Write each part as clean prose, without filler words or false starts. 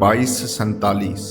2247।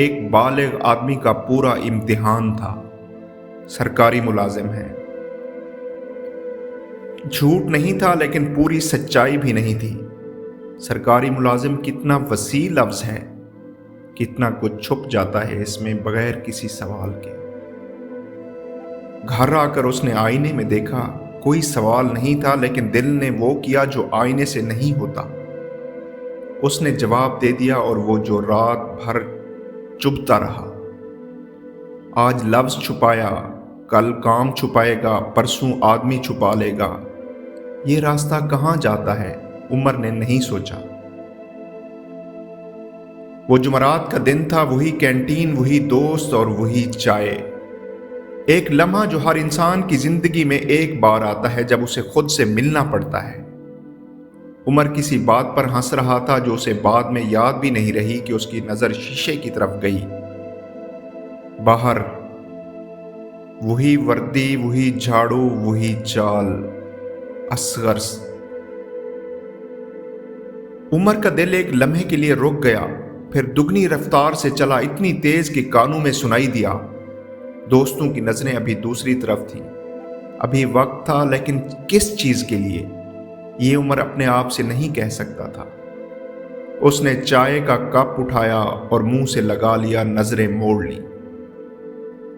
ایک بالغ آدمی کا پورا امتحان تھا۔ سرکاری ملازم ہے، جھوٹ نہیں تھا لیکن پوری سچائی بھی نہیں تھی۔ سرکاری ملازم کتنا وسیع لفظ ہے، کتنا کچھ چھپ جاتا ہے اس میں بغیر کسی سوال کے۔ گھر آ کر اس نے آئینے میں دیکھا، کوئی سوال نہیں تھا لیکن دل نے وہ کیا جو آئینے سے نہیں ہوتا۔ اس نے جواب دے دیا، اور وہ جو رات بھر چبھتا رہا، آج لفظ چھپایا، کل کام چھپائے گا، پرسوں آدمی چھپا لے گا۔ یہ راستہ کہاں جاتا ہے، عمر نے نہیں سوچا۔ وہ جمعرات کا دن تھا، وہی کینٹین، وہی دوست اور وہی چائے۔ ایک لمحہ جو ہر انسان کی زندگی میں ایک بار آتا ہے، جب اسے خود سے ملنا پڑتا ہے۔ عمر کسی بات پر ہنس رہا تھا جو اسے بعد میں یاد بھی نہیں رہی کہ اس کی نظر شیشے کی طرف گئی۔ باہر وہی وردی، وہی جھاڑو، وہی چال۔ اصغر۔ عمر کا دل ایک لمحے کے لیے رک گیا، پھر دگنی رفتار سے چلا، اتنی تیز کہ کانوں میں سنائی دیا۔ دوستوں کی نظریں ابھی دوسری طرف تھیں۔ ابھی وقت تھا، لیکن کس چیز کے لیے، یہ عمر اپنے آپ سے نہیں کہہ سکتا تھا۔ اس نے چائے کا کپ اٹھایا اور منہ سے لگا لیا، نظریں موڑ لی۔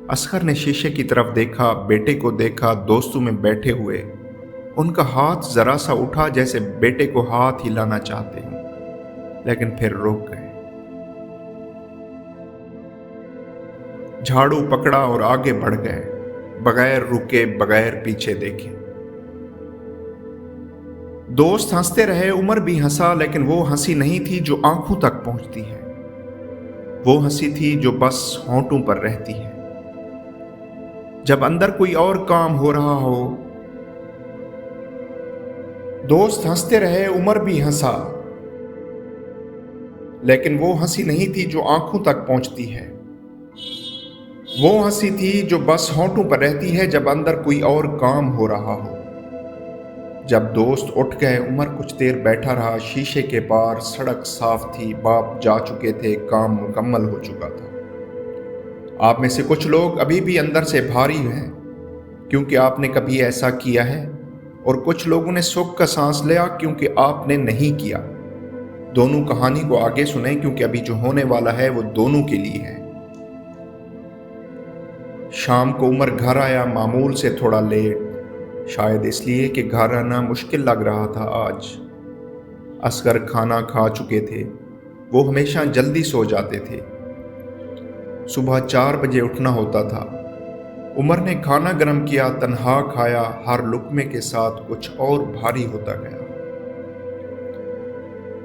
اصغر نے شیشے کی طرف دیکھا، بیٹے کو دیکھا، دوستوں میں بیٹھے ہوئے۔ ان کا ہاتھ ذرا سا اٹھا جیسے بیٹے کو ہاتھ ہلانا چاہتے ہوں، لیکن پھر رک گئے۔ جھاڑو پکڑا اور آگے بڑھ گئے، بغیر رکے، بغیر پیچھے دیکھے۔ دوست ہنستے رہے، عمر بھی ہنسا، لیکن وہ ہنسی نہیں تھی جو آنکھوں تک پہنچتی ہے، وہ ہنسی تھی جو بس ہونٹوں پر رہتی ہے۔ جب اندر کوئی اور کام ہو رہا ہو۔ دوست ہنستے رہے، عمر بھی ہنسا، لیکن وہ ہنسی نہیں تھی جو آنکھوں تک پہنچتی ہے، وہ ہنسی تھی جو بس ہونٹوں پر رہتی ہے جب اندر کوئی اور کام ہو رہا ہو۔ جب دوست اٹھ گئے، عمر کچھ دیر بیٹھا رہا۔ شیشے کے پار سڑک صاف تھی، باپ جا چکے تھے، کام مکمل ہو چکا تھا۔ آپ میں سے کچھ لوگ ابھی بھی اندر سے بھاری ہیں کیونکہ آپ نے کبھی ایسا کیا ہے، اور کچھ لوگوں نے سکھ کا سانس لیا کیونکہ آپ نے نہیں کیا۔ دونوں کہانی کو آگے سنیں کیونکہ ابھی جو ہونے والا ہے وہ دونوں کے لیے ہے۔ شام کو عمر گھر آیا، معمول سے تھوڑا لیٹ، شاید اس لیے کہ گھر آنا مشکل لگ رہا تھا آج۔ اصغر کھانا کھا چکے تھے، وہ ہمیشہ جلدی سو جاتے تھے۔ صبح 4 بجے اٹھنا ہوتا تھا۔ عمر نے کھانا گرم کیا، تنہا کھایا، ہر لقمے کے ساتھ کچھ اور بھاری ہوتا گیا۔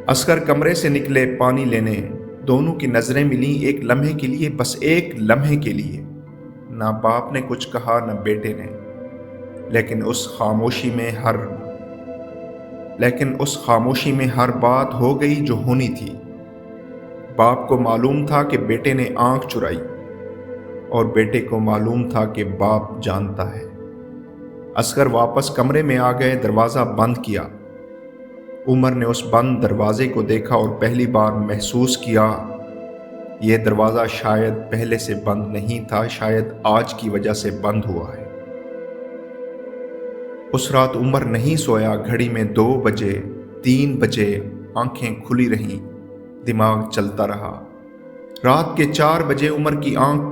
اصغر کمرے سے نکلے پانی لینے، دونوں کی نظریں ملیں، ایک لمحے کے لیے، بس ایک لمحے کے لیے۔ نہ باپ نے کچھ کہا، نہ بیٹے نے، لیکن اس خاموشی میں ہر بات ہو گئی جو ہونی تھی۔ باپ کو معلوم تھا کہ بیٹے نے آنکھ چرائی، اور بیٹے کو معلوم تھا کہ باپ جانتا ہے۔ اصغر واپس کمرے میں آ گئے، دروازہ بند کیا۔ عمر نے اس بند دروازے کو دیکھا اور پہلی بار محسوس کیا، یہ دروازہ شاید پہلے سے بند نہیں تھا، شاید آج کی وجہ سے بند ہوا ہے۔ اس رات عمر نہیں سویا، گھڑی میں 2 بجے، 3 بجے، آنکھیں کھلی رہیں، دماغ چلتا رہا۔ رات کے 4 بجے عمر کی آنکھ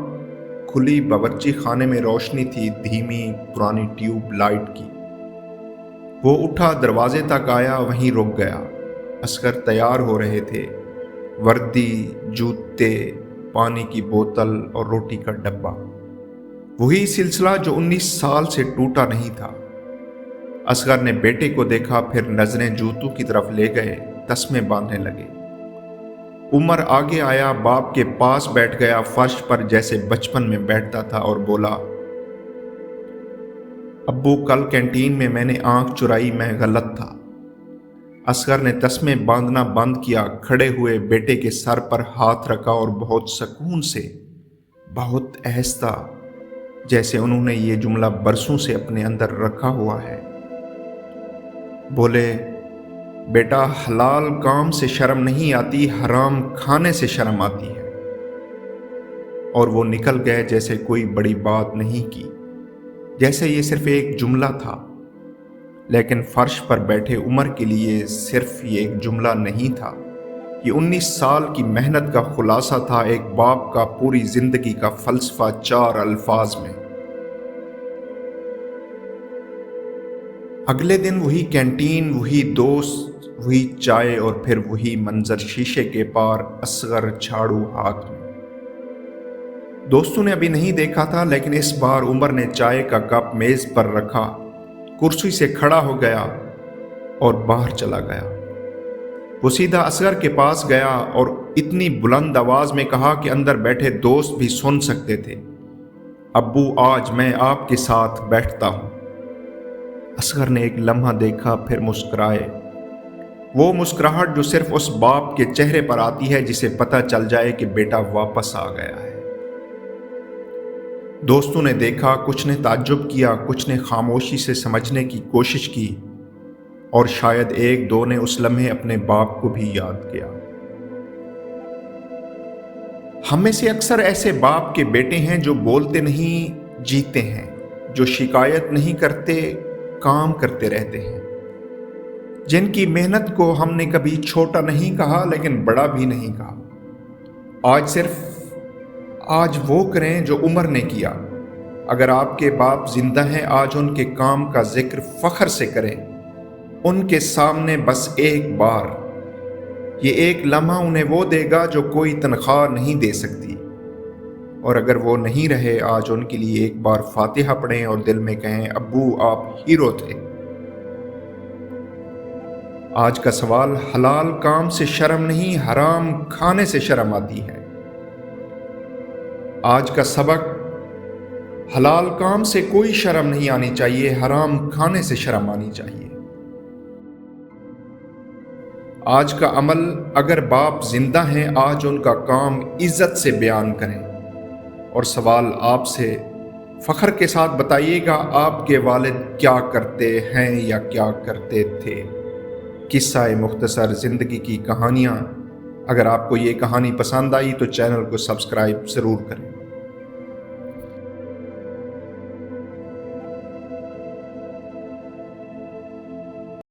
کھلی، باورچی خانے میں روشنی تھی، دھیمی پرانی ٹیوب لائٹ کی۔ وہ اٹھا، دروازے تک آیا، وہیں رک گیا۔ اصغر تیار ہو رہے تھے، وردی، جوتے، پانی کی بوتل اور روٹی کا ڈبہ، وہی سلسلہ جو 19 سال سے ٹوٹا نہیں تھا۔ اصغر نے بیٹے کو دیکھا، پھر نظریں جوتوں کی طرف لے گئے، تسمے باندھنے لگے۔ عمر آگے آیا، باپ کے پاس بیٹھ گیا، فرش پر جیسے بچپن میں بیٹھتا تھا، اور بولا، ابو کل کینٹین میں نے آنکھ چرائی، میں غلط تھا۔ اصغر نے تسمے باندھنا بند کیا، کھڑے ہوئے، بیٹے کے سر پر ہاتھ رکھا اور بہت سکون سے، بہت آہستہ، جیسے انہوں نے یہ جملہ برسوں سے اپنے اندر رکھا ہوا ہے، بولے، بیٹا حلال کام سے شرم نہیں آتی، حرام کھانے سے شرم آتی ہے۔ اور وہ نکل گئے جیسے کوئی بڑی بات نہیں کی، جیسے یہ صرف ایک جملہ تھا۔ لیکن فرش پر بیٹھے عمر کے لیے صرف یہ ایک جملہ نہیں تھا، یہ 19 سال کی محنت کا خلاصہ تھا، ایک باپ کا پوری زندگی کا فلسفہ 4 الفاظ میں۔ اگلے دن وہی کینٹین، وہی دوست، وہی چائے، اور پھر وہی منظر شیشے کے پار، اصغر جھاڑو ہاتھ میں۔ دوستوں نے ابھی نہیں دیکھا تھا، لیکن اس بار عمر نے چائے کا کپ میز پر رکھا، کرسی سے کھڑا ہو گیا اور باہر چلا گیا۔ وہ سیدھا اصغر کے پاس گیا اور اتنی بلند آواز میں کہا کہ اندر بیٹھے دوست بھی سن سکتے تھے، ابو آج میں آپ کے ساتھ بیٹھتا ہوں۔ اصغر نے ایک لمحہ دیکھا، پھر مسکرائے، وہ مسکراہٹ جو صرف اس باپ کے چہرے پر آتی ہے جسے پتہ چل جائے کہ بیٹا واپس آ گیا ہے۔ دوستوں نے دیکھا، کچھ نے تعجب کیا، کچھ نے خاموشی سے سمجھنے کی کوشش کی، اور شاید ایک دو نے اس لمحے اپنے باپ کو بھی یاد کیا۔ ہم میں سے اکثر ایسے باپ کے بیٹے ہیں جو بولتے نہیں، جیتے ہیں، جو شکایت نہیں کرتے، کام کرتے رہتے ہیں، جن کی محنت کو ہم نے کبھی چھوٹا نہیں کہا لیکن بڑا بھی نہیں کہا۔ آج وہ کریں جو عمر نے کیا۔ اگر آپ کے باپ زندہ ہیں، آج ان کے کام کا ذکر فخر سے کریں، ان کے سامنے بس ایک بار۔ یہ ایک لمحہ انہیں وہ دے گا جو کوئی تنخواہ نہیں دے سکتی۔ اور اگر وہ نہیں رہے، آج ان کے لیے ایک بار فاتحہ پڑھیں اور دل میں کہیں، ابو آپ ہیرو تھے۔ آج کا سوال، حلال کام سے شرم نہیں، حرام کھانے سے شرم آتی ہے۔ آج کا سبق، حلال کام سے کوئی شرم نہیں آنی چاہیے، حرام کھانے سے شرم آنی چاہیے۔ آج کا عمل، اگر باپ زندہ ہیں، آج ان کا کام عزت سے بیان کریں۔ اور سوال آپ سے، فخر کے ساتھ بتائیے گا آپ کے والد کیا کرتے ہیں یا کیا کرتے تھے۔ قصہ مختصر زندگی کی کہانیاں۔ اگر آپ کو یہ کہانی پسند آئی تو چینل کو سبسکرائب ضرور کریں۔